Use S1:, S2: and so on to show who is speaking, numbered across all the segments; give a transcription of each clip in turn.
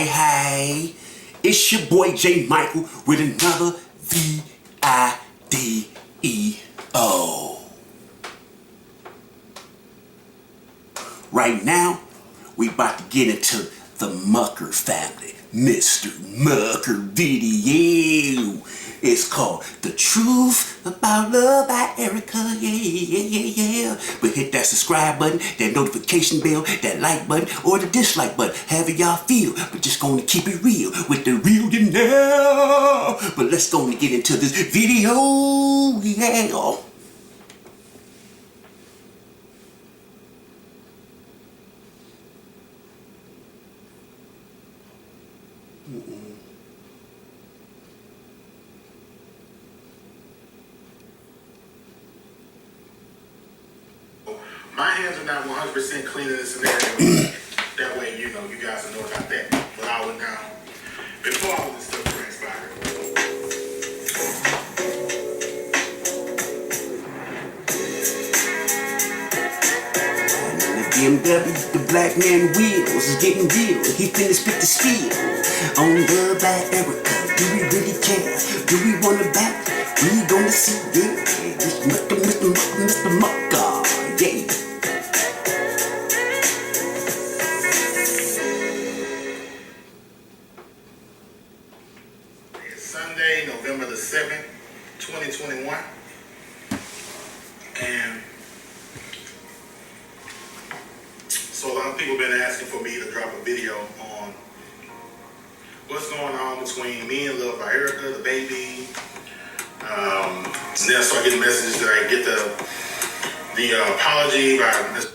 S1: Hey, it's your boy J. Michael with another V-I-D-E-O. Right now, we about to get into the Mucker family. Mr. Mucker video. It's called The Truth About Love by Erica. Yeah. But hit that subscribe button, that notification bell, that like button, or the dislike button. However y'all feel. But just gonna keep it real with the real you know. But let's go and get into this video. Yeah.
S2: My hands are not 100% clean in this scenario. That way, you know, you guys will know about that. But I would now, before all this stuff transpired.
S1: BMW, the black man wheels is getting real. He finna spit the spiel on Love by Erica. Do we really care? Do we want it back? We gonna see, yeah. Mr. Mucker, yeah.
S2: It's Sunday, November the 7th, 2021. And so a lot of people have been asking for me to drop a video on what's going on between me and Love by Erica, the baby. And then I start getting messages that I get the apology by Mr.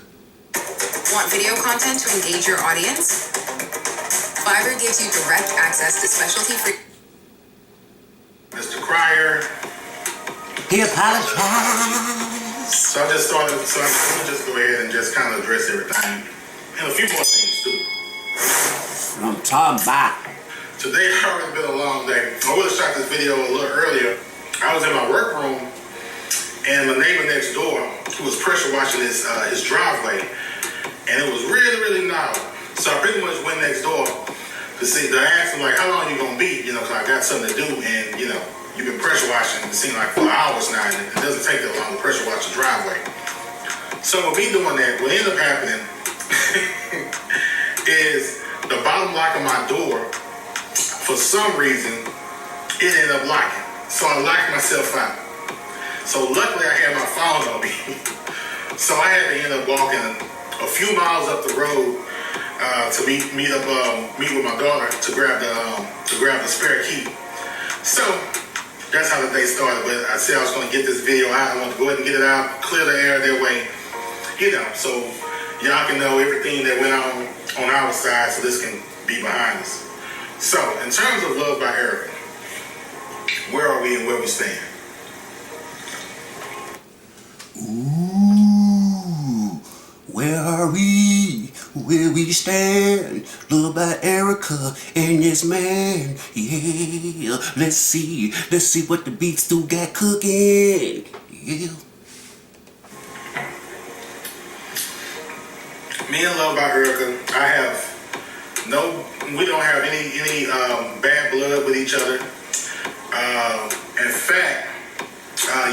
S3: Want video content to engage your audience? Fiverr gives you direct access to specialty free.
S2: Mr. Cryer.
S1: He apologized.
S2: So I just started, so I'm going to just go ahead and just kind of address everything. And a few more things too.
S1: I'm talking about.
S2: Today has already been a long day. I would have shot this video a little earlier. I was in my workroom, and my neighbor next door, who was pressure washing his driveway, and it was really, really loud. So I pretty much went next door to ask him, like, how long you gonna be? You know, because I got something to do, and you know, you've been pressure washing, it seems like for hours now, and it doesn't take that long to pressure wash the driveway. So with me doing that, what ended up happening is the bottom lock of my door, for some reason, it ended up locking. So I locked myself out. So luckily I had my phone on me. So I had to end up walking a few miles up the road to meet with my daughter to grab the spare key. So that's how the day started. But I said I was going to get this video out. I wanted to go ahead and get it out, clear the air that way, you know, so y'all can know everything that went on our side, so this can be behind us. So in terms of Love by Erica, where are we and where we stand?
S1: Ooh, where are we? Where we stand? Love by Erica and this man. Yeah, let's see what the beats do got cooking. Yeah.
S2: Me and Love by Erica, we don't have any bad blood with each other. In fact,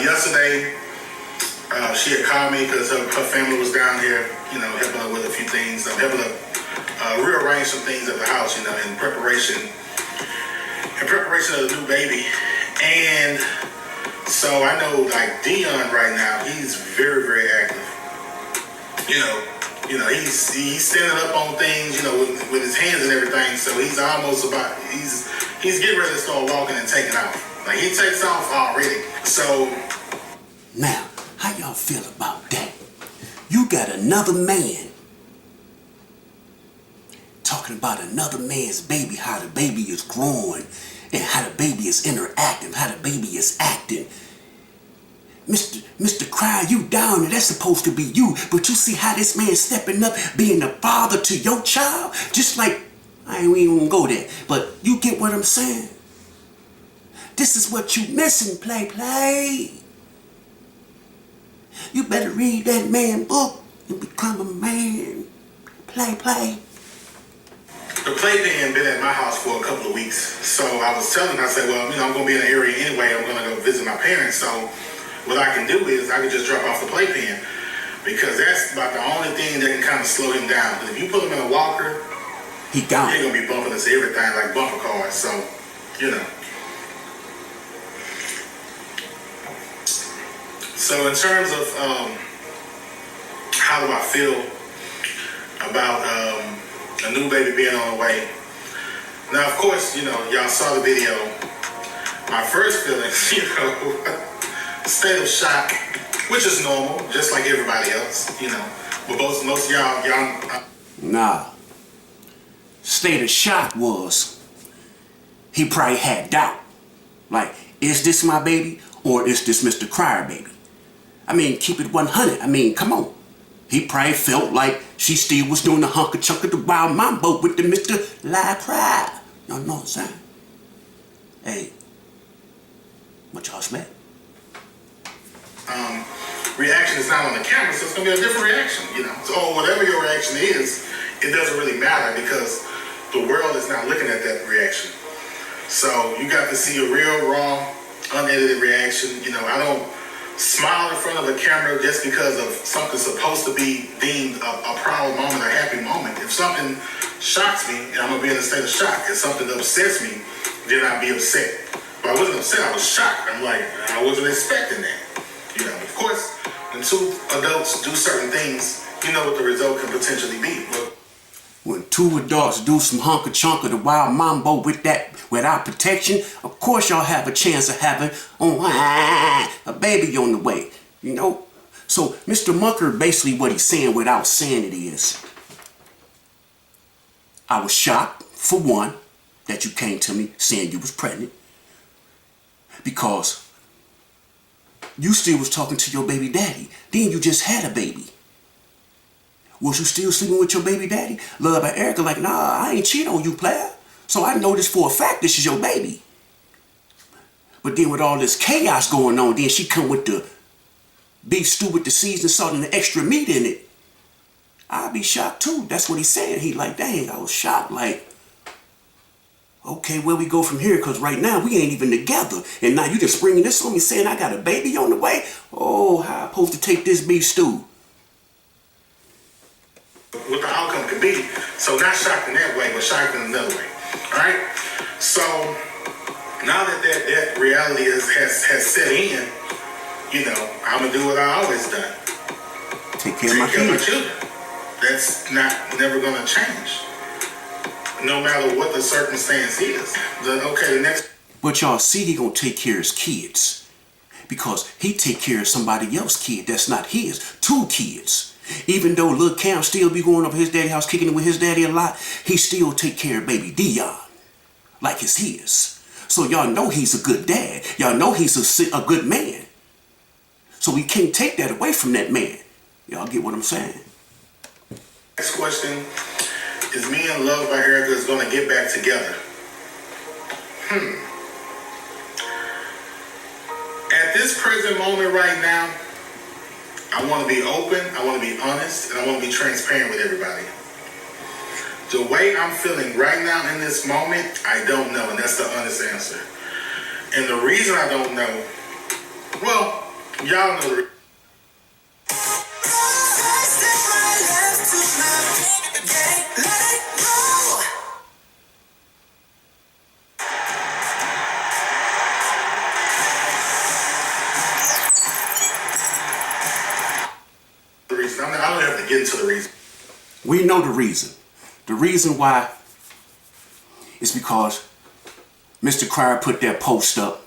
S2: yesterday, she had called me because her family was down here, you know, helping her with a few things. I'm helping her rearrange some things at the house, you know, in preparation of the new baby. And so I know, like, Dion right now, he's very, very active. You know, he's standing up on things, you know, with his hands and everything. So he's getting ready to start walking and taking off. Like, he takes off already. So
S1: now, how y'all feel about that? You got another man talking about another man's baby, how the baby is growing, and how the baby is interacting, how the baby is acting. Mr. Cry, you down there, that's supposed to be you. But you see how this man stepping up, being the father to your child? Just like, I ain't even gonna go there, but you get what I'm saying? This is what you missing, play. You better read that man book and become a man. Play.
S2: the playpen been at my house for a couple of weeks. So I was telling him, I said, well, I'm going to be in the area anyway. I'm going to go visit my parents. So what I can do is I can just drop off the playpen, because that's about the only thing that can kind of slow him down. Because if you put him in a walker,
S1: he gone.
S2: He's going to be bumping us everything like bumper cars. So, you know. So in terms of how do I feel about a new baby being on the way. Now, of course, y'all saw the video. My first feelings, state of shock, which is normal, just like everybody else, But most of y'all.
S1: Nah. State of shock was he probably had doubt. Like, is this my baby or is this Mr. Crier baby? I mean, keep it 100. I mean, come on. He probably felt like she still was doing the hunker chunk of the wild mambo with the Mr. Live Pride. Y'all know what I'm saying? Hey, what y'all expect?
S2: Reaction is not on the camera, so it's going to be a different reaction, So whatever your reaction is, it doesn't really matter because the world is not looking at that reaction. So you got to see a real, raw, unedited reaction. I don't smile in front of the camera just because of something supposed to be deemed a proud moment, a happy moment. If something shocks me, and I'm going to be in a state of shock. If something upsets me, then I'll be upset. But I wasn't upset, I was shocked. I'm like, I wasn't expecting that. Of course, when two adults do certain things, you know what the result can potentially be. But
S1: when two adults do some hunker chunk of the wild mambo without protection, of course y'all have a chance of having a baby on the way, So Mr. Mucker, basically what he's saying without saying it is, I was shocked, for one, that you came to me saying you was pregnant, because you still was talking to your baby daddy. Then you just had a baby. Was you still sleeping with your baby daddy? Love and Erica like, nah, I ain't cheating on you, player. So I know this for a fact this is your baby. But then with all this chaos going on, then she come with the beef stew with the seasoned salt and the extra meat in it. I'd be shocked too. That's what he said. He like, dang, I was shocked. Like, okay, where we go from here? Because right now we ain't even together. And now you just springing this on me saying I got a baby on the way? Oh, how I supposed to take this beef stew?
S2: What the outcome could be. So not shocked in that way, but shocked in another way. All right? So now that reality has set in, I'm going to do what I always done.
S1: Take care of my
S2: children. That's never going to change. No matter what the circumstance is. The next.
S1: But y'all see, he gonna take care of his kids. Because he take care of somebody else's kid that's not his. 2 kids. Even though Lil Cam still be going over his daddy's house kicking it with his daddy a lot, he still take care of baby Dion. Like it's his. So y'all know he's a good dad. Y'all know he's a good man. So we can't take that away from that man. Y'all get what I'm saying?
S2: Next question. Is me and Love by Erica is going to get back together? At this present moment right now, I want to be open, I want to be honest, and I want to be transparent with everybody. The way I'm feeling right now in this moment, I don't know, and that's the honest answer. And the reason I don't know, well, y'all know the reason. I don't have to get into the reason.
S1: We know the reason. The reason why is because Mr. Crier put that post up.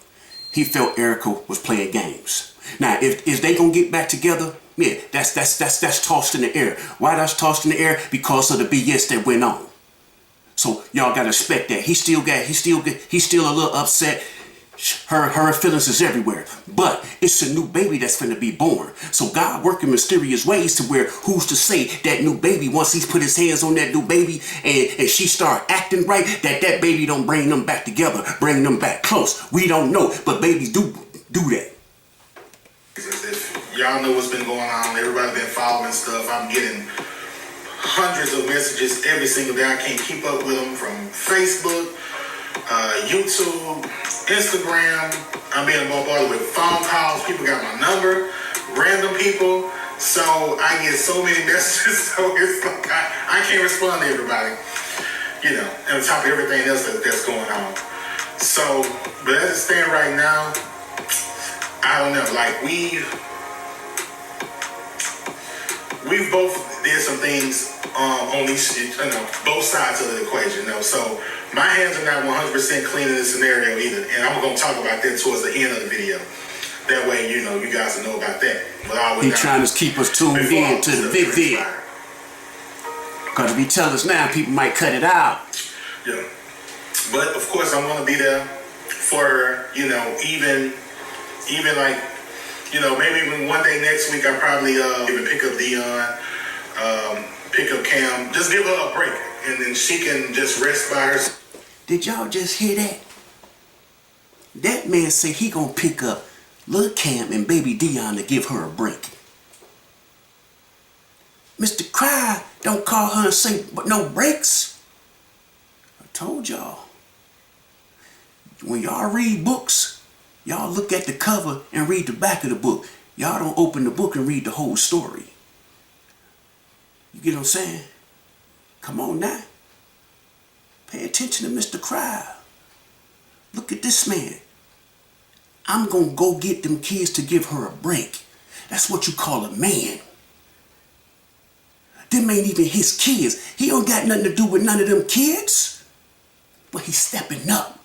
S1: He felt Erica was playing games. Now, if they gonna get back together, yeah, that's tossed in the air. Why that's tossed in the air? Because of the BS that went on. So y'all gotta expect that. He's still a little upset. Her feelings is everywhere. But it's a new baby that's finna be born. So God working mysterious ways to where who's to say that new baby, once he's put his hands on that new baby and she start acting right, that baby don't bring them back together, bring them back close. We don't know, but babies do that.
S2: If y'all know what's been going on, everybody been following stuff. I'm getting hundreds of messages every single day. I can't keep up with them from Facebook, YouTube, Instagram. I'm being bombarded with phone calls. People got my number, random people. So I get so many messages. So it's like I can't respond to everybody, you know, on top of everything else that's going on. So, but as it stands right now, I don't know. Like we've both did some things on these, you know, both sides of the equation. You know, so my hands are not 100% clean in this scenario either, and I'm gonna talk about that towards the end of the video. That way, you know, you guys will know about that. But
S1: he trying to keep us tuned in to the vid. Because if he tell us now, people might cut it out.
S2: Yeah. But of course, I'm gonna be there for her. You know, even like, you know, maybe even one day next week, I probably even pick up Dion, pick up Cam, just give her a break, and then she can just rest by herself.
S1: Did y'all just hear that? That man say he gonna pick up Lil Cam and baby Dion to give her a break. Mr. Cry don't call her and say, but no breaks. I told y'all. When y'all read books, y'all look at the cover and read the back of the book. Y'all don't open the book and read the whole story. You get what I'm saying? Come on now. Pay attention to Mr. Cry. Look at this man. I'm gonna go get them kids to give her a break. That's what you call a man. Them ain't even his kids. He don't got nothing to do with none of them kids. But he's stepping up.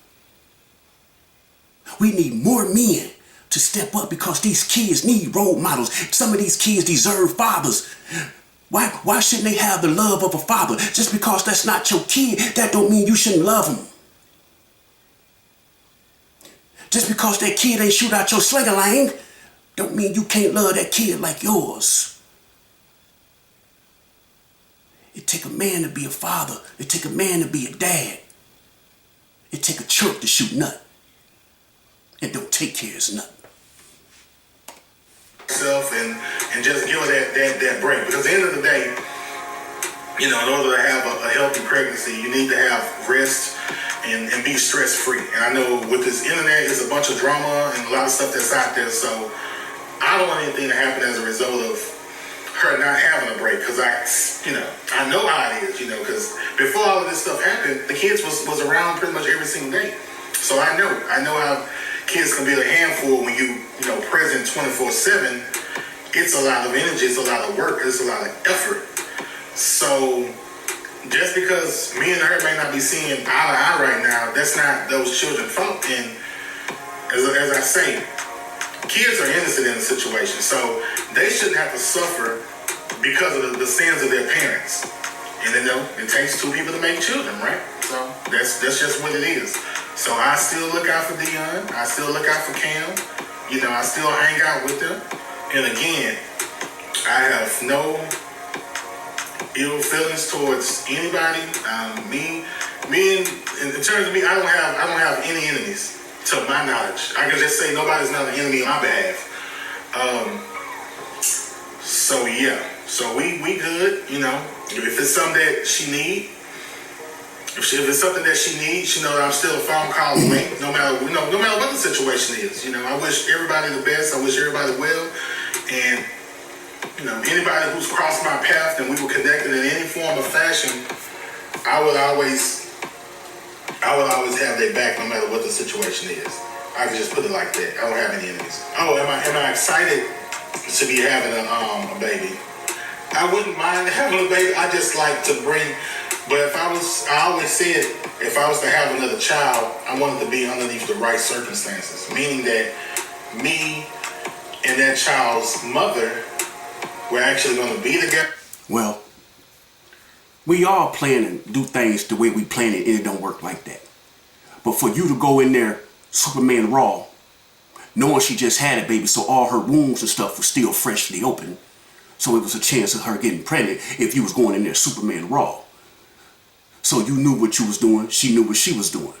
S1: We need more men to step up because these kids need role models. Some of these kids deserve fathers. Why shouldn't they have the love of a father? Just because that's not your kid, that don't mean you shouldn't love him. Just because that kid ain't shoot out your sling-a-lang, don't mean you can't love that kid like yours. It take a man to be a father. It take a man to be a dad. It take a chirp to shoot nut. And don't take care of his nut.
S2: And just give her that break. Because at the end of the day, you know, in order to have a healthy pregnancy, you need to have rest and be stress-free. And I know with this internet, there's a bunch of drama and a lot of stuff that's out there. So I don't want anything to happen as a result of her not having a break. Because I know how it is, you know, because before all of this stuff happened, the kids was around pretty much every single day. So I know how kids can be a handful when you know, present 24/7. It's a lot of energy, it's a lot of work, it's a lot of effort. So just because me and her may not be seeing eye to eye right now, that's not those children's fault. And as I say, kids are innocent in the situation, so they shouldn't have to suffer because of the sins of their parents. And you know, it takes two people to make children, right? So that's just what it is. So I still look out for Dion. I still look out for Cam. You know, I still hang out with them. And again, I have no ill feelings towards anybody. In terms of me, I don't have any enemies to my knowledge. I can just say nobody's not an enemy on my behalf. So yeah, so we good. You know, if it's something that she needs. If it's something that she needs, you know, I'm still a phone call away, no matter what the situation is. You know, I wish everybody the best. I wish everybody well. And, you know, anybody who's crossed my path and we were connected in any form or fashion, I would always have their back no matter what the situation is. I can just put it like that. I don't have any enemies. Oh, am I excited to be having a baby? I wouldn't mind having a baby. I just like to bring. But I always said, if I was to have another child, I wanted to be underneath the right circumstances. Meaning that me and that child's mother were actually going to be together.
S1: Well, we all plan and do things the way we plan it, and it don't work like that. But for you to go in there, Superman raw, knowing she just had a baby, so all her wounds and stuff were still freshly open. So it was a chance of her getting pregnant if you was going in there Superman raw. So you knew what you was doing, she knew what she was doing.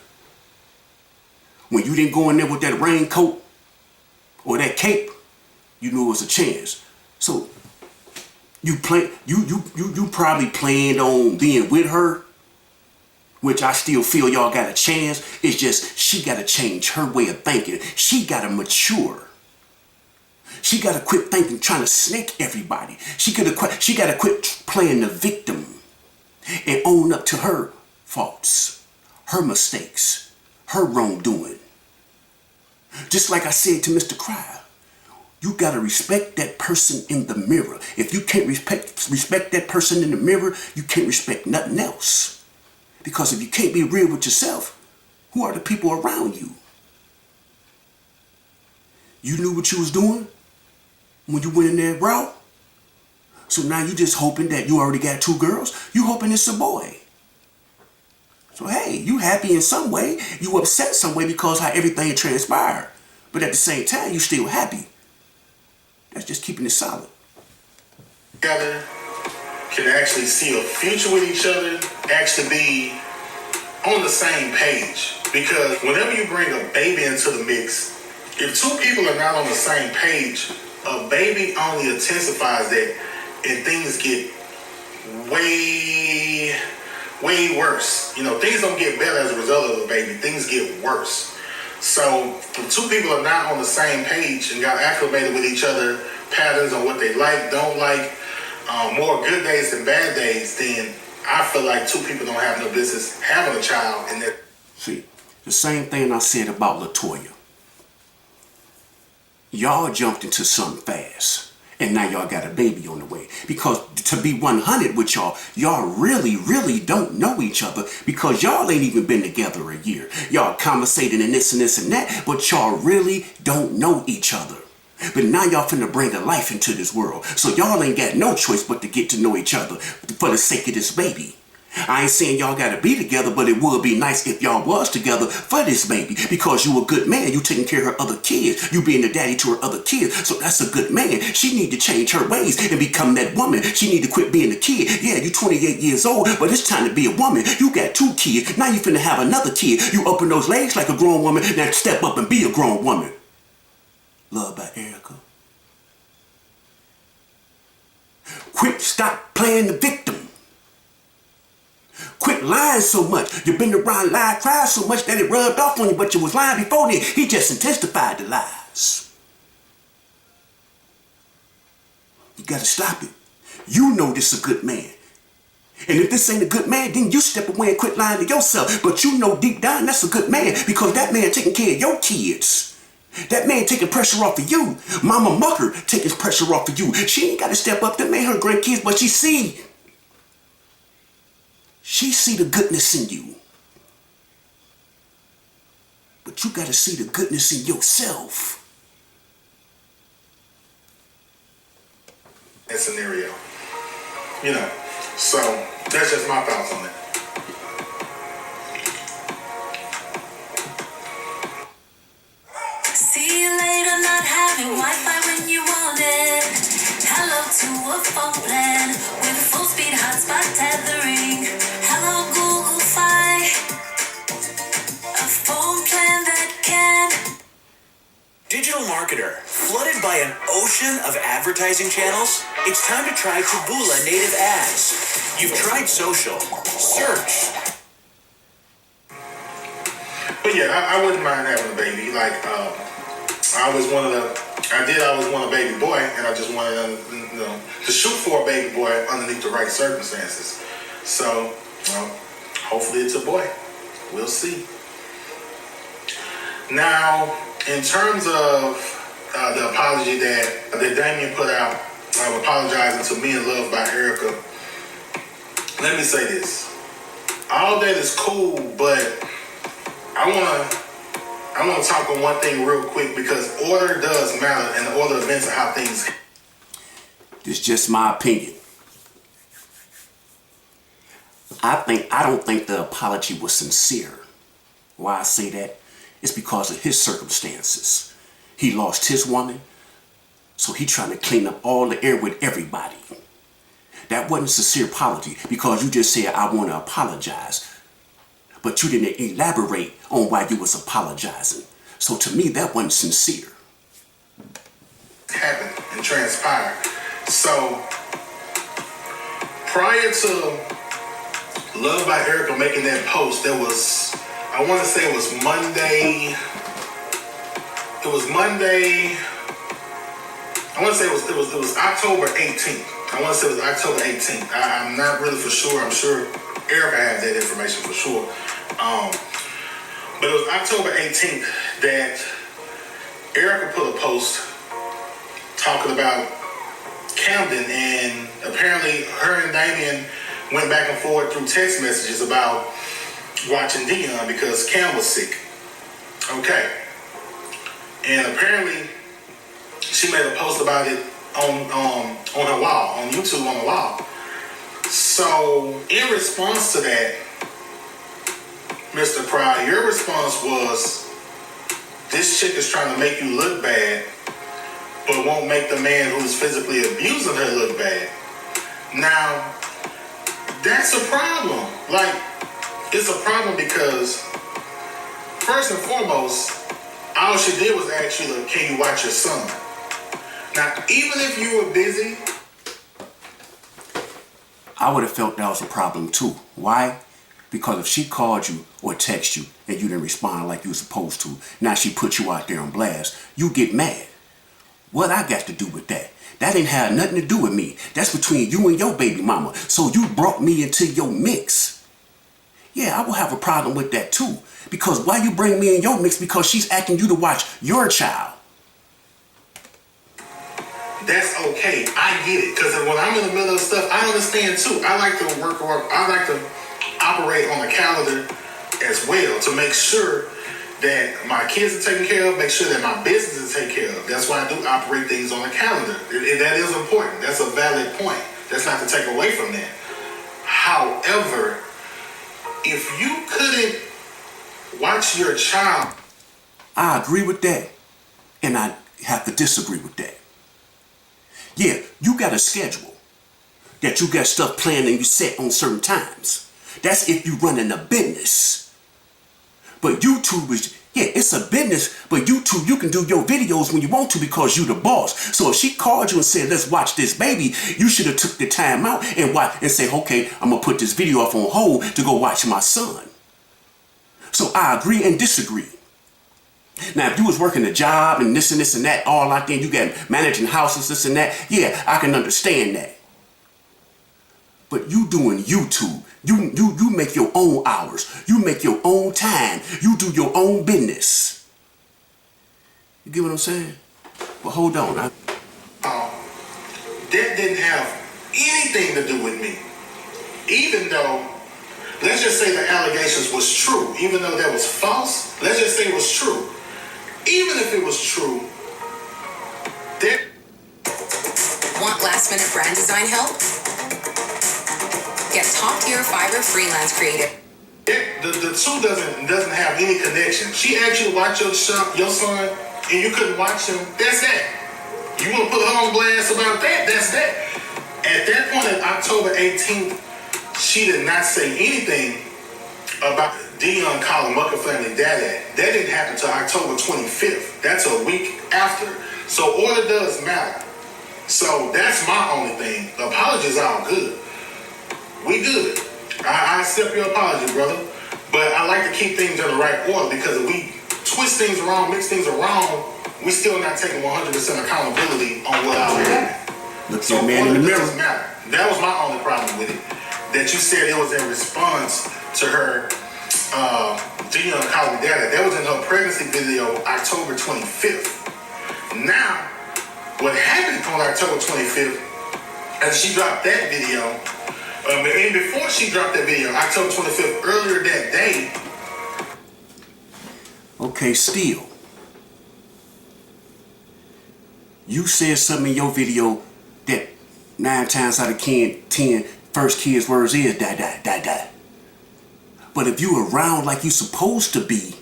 S1: When you didn't go in there with that raincoat or that cape, you knew it was a chance. So You probably planned on being with her, which I still feel y'all got a chance. It's just she got to change her way of thinking. She got to mature. She got to quit thinking, trying to snake everybody. She got to quit playing the victim and own up to her faults, her mistakes, her wrongdoing. Just like I said to Mr. Cryer, you got to respect that person in the mirror. If you can't respect that person in the mirror, you can't respect nothing else. Because if you can't be real with yourself, who are the people around you? You knew what you was doing when you went in there, bro. So now you just hoping that you already got 2 girls. You hoping it's a boy. So hey, you happy in some way. You upset some way because how everything transpired. But at the same time, you still happy. That's just keeping it solid.
S2: Together can actually see a future with each other, actually be on the same page. Because whenever you bring a baby into the mix, if 2 people are not on the same page, a baby only intensifies that, and things get way worse. You know, things don't get better as a result of a baby. Things get worse. So when 2 people are not on the same page and got acclimated with each other, patterns on what they like, don't like, more good days than bad days, then I feel like 2 people don't have no business having a child. And that.
S1: See, the same thing I said about LaToya. Y'all jumped into something fast, and now y'all got a baby on the way. Because to be 100 with y'all really don't know each other, because y'all ain't even been together a year. Y'all conversating and this and this and that, but y'all really don't know each other. But now y'all finna bring a life into this world, so y'all ain't got no choice but to get to know each other for the sake of this baby. I ain't saying y'all gotta be together, but it would be nice if y'all was together for this baby, because you a good man. You taking care of her other kids. You being the daddy to her other kids. So that's a good man. She need to change her ways and become that woman. She need to quit being a kid. Yeah, you 28 years old, but it's time to be a woman. You got 2 kids. Now you finna have another kid. You open those legs like a grown woman. Now step up and be a grown woman. Love by Erica. Stop playing the victim. Quit lying so much. You've been around lie, cry so much that it rubbed off on you, but you was lying before then. He just intensified the lies. You gotta stop it. You know this is a good man. And if this ain't a good man, then you step away and quit lying to yourself. But you know deep down that's a good man, because that man taking care of your kids. That man taking pressure off of you. Mama Mucker taking pressure off of you. She ain't got to step up to make her grandkids, but she see the goodness in you. But you got to see the goodness in yourself.
S2: That scenario. You know, so that's just my thoughts on it.
S3: See you later, not having Wi-Fi when you want it. Hello to a phone plan with full speed hotspot tethering. Hello Google Fi, a phone plan that can.
S4: Digital marketer, flooded by an ocean of advertising channels? It's time to try Taboola native ads. You've tried social, search.
S2: But yeah, I wouldn't mind having a baby. Like, I always want a baby boy, and I just wanted to shoot for a baby boy underneath the right circumstances. So, hopefully it's a boy. We'll see. Now, in terms of the apology that Damien put out, of apologizing to Me in Love by Erica, let me say this. All that is cool, but I want to talk on one thing real quick, because order does matter, and the order of events are how things.
S1: This is just my opinion. I don't think the apology was sincere. Why I say that? It's because of his circumstances. He lost his woman, so he trying to clean up all the air with everybody. That wasn't a sincere apology, because you just said, I want to apologize. But you didn't elaborate on why you was apologizing. So to me, that wasn't sincere.
S2: Happened and transpired. So prior to Love by Erica making that post, there was, I want to say it was Monday. It was Monday. I want to say it was October 18th. I want to say it was October 18th. I'm not really for sure. I'm sure Erica has that information for sure. But it was October 18th that Erica put a post talking about Camden, and apparently her and Damien went back and forth through text messages about watching Dion because Cam was sick. Okay. And apparently she made a post about it on her wall, on YouTube on the wall. So in response to that, Mr. Pride, your response was, this chick is trying to make you look bad, but won't make the man who's physically abusing her look bad. Now, that's a problem. Like, it's a problem because, first and foremost, all she did was ask you, like, can you watch your son? Now, even if you were busy,
S1: I would have felt that was a problem too. Why? Because if she called you or texted you and you didn't respond like you were supposed to, now she put you out there on blast, you get mad. What I got to do with that? That didn't have nothing to do with me. That's between you and your baby mama. So you brought me into your mix. Yeah, I will have a problem with that too. Because why you bring me in your mix? Because she's asking you to watch your child.
S2: that's okay. I get it. Because when I'm in the middle of stuff, I understand too. I like to work, I like to operate on the calendar as well to make sure that my kids are taken care of, make sure that my business is taken care of. That's why I do operate things on the calendar. That is important. That's a valid point. That's not to take away from that. However, if you couldn't watch your child...
S1: I agree with that, and I have to disagree with that. Yeah, you got a schedule that you got stuff planned and you set on certain times. That's if you running a business. But YouTube is, yeah, it's a business, but YouTube, you can do your videos when you want to because you the boss. So if she called you and said, let's watch this baby, you should have took the time out and watch and say, okay, I'm going to put this video off on hold to go watch my son. So I agree and disagree. Now, if you was working a job and this and that, all out there, you got managing houses, this and that, yeah, I can understand that. But you doing YouTube, you make your own hours, you make your own time, you do your own business. You get what I'm saying? But hold on.
S2: that didn't have anything to do with me. Even though, let's just say the allegations was true, even though that was false, let's just say it was true. Even if it was true, that...
S5: Want last minute brand design help? Get top-tier Fiverr freelance creative.
S2: The two doesn't have any connection. She asked you to watch your son, and you couldn't watch him. That's that. You want to put her on blast about that? That's that. At that point, in October 18th, she did not say anything about Dion calling Mucker family daddy. That didn't happen until October 25th. That's a week after. So order does matter. So that's my only thing. The apologies are all good. We good. I accept your apology, brother. But I like to keep things in the right order because if we twist things around, mix things around, we still not taking 100% accountability on what I did.
S1: Look your man in the mirror.
S2: Doesn't matter. That was my only problem with it. That you said it was in response to her Dion calling daddy. That was in her pregnancy video, October 25th. Now, what happened on October 25th, as she dropped that video, and before she dropped that video, October 25th, earlier that day.
S1: Okay, still. You said something in your video that 9 times out of 10, first kid's words is die, die, die, die. But if you around like you supposed to be,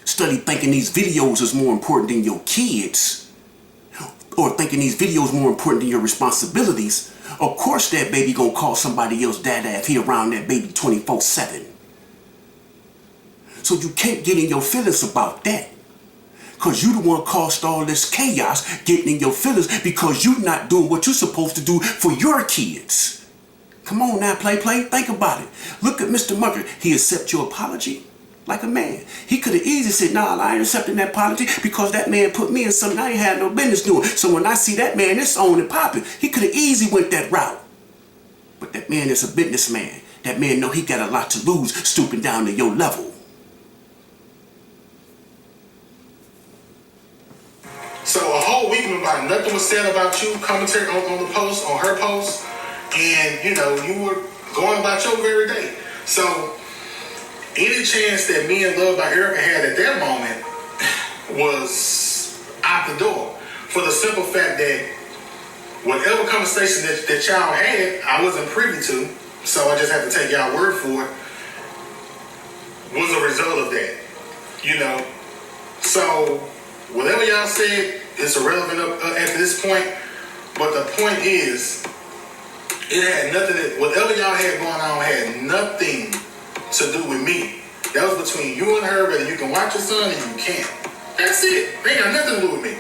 S1: study thinking these videos is more important than your kids, or thinking these videos more important than your responsibilities, of course that baby gonna call somebody else dada if he around that baby 24/7. So you can't get in your feelings about that. Cause you the one caused all this chaos getting in your feelings because you not doing what you're supposed to do for your kids. Come on now, play. Think about it. Look at Mr. Mucker. He accept your apology like a man. He could have easily said, nah, I ain't accepting that apology because that man put me in something I ain't had no business doing. So when I see that man, it's on and popping. He could have easily went that route. But that man is a businessman. That man know he got a lot to lose stooping down to your level.
S2: So a whole week went by, nothing was said about you, commentary on the post, on her post, and you were going about your very day. So any chance that me and Love by Erica had at that moment was out the door. For the simple fact that whatever conversation that y'all had, I wasn't privy to, so I just had to take y'all word for it, was a result of that. So whatever y'all said is irrelevant at this point, but the point is, it had nothing, whatever y'all had going on had nothing to do with me. That was between you and her, whether you can watch your son or you can't. That's it. They ain't got nothing to do with me.